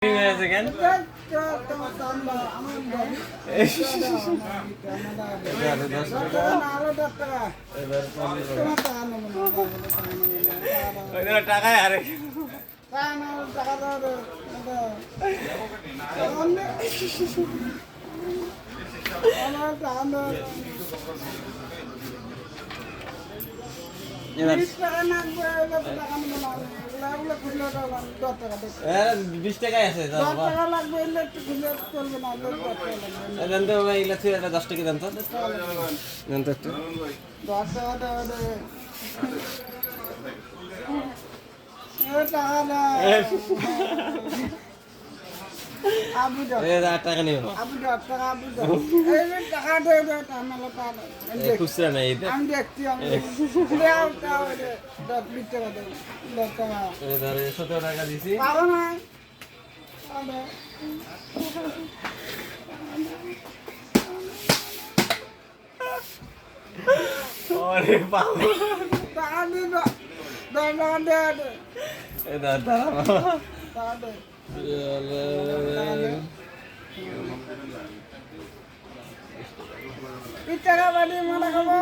second টাকায় আরে বিশ টাকায় আছে দেন তো এগুলা থেকে 10 টাকা দেন তো একটু টাকা নিও খুচরা নেই আমি দেখছি আমি 17 টাকা দিছি পাবো না আরে বাবা টাকা দিব টাকা দে এ দাদা টাকা দে টাকা বাড়ি মনে খবর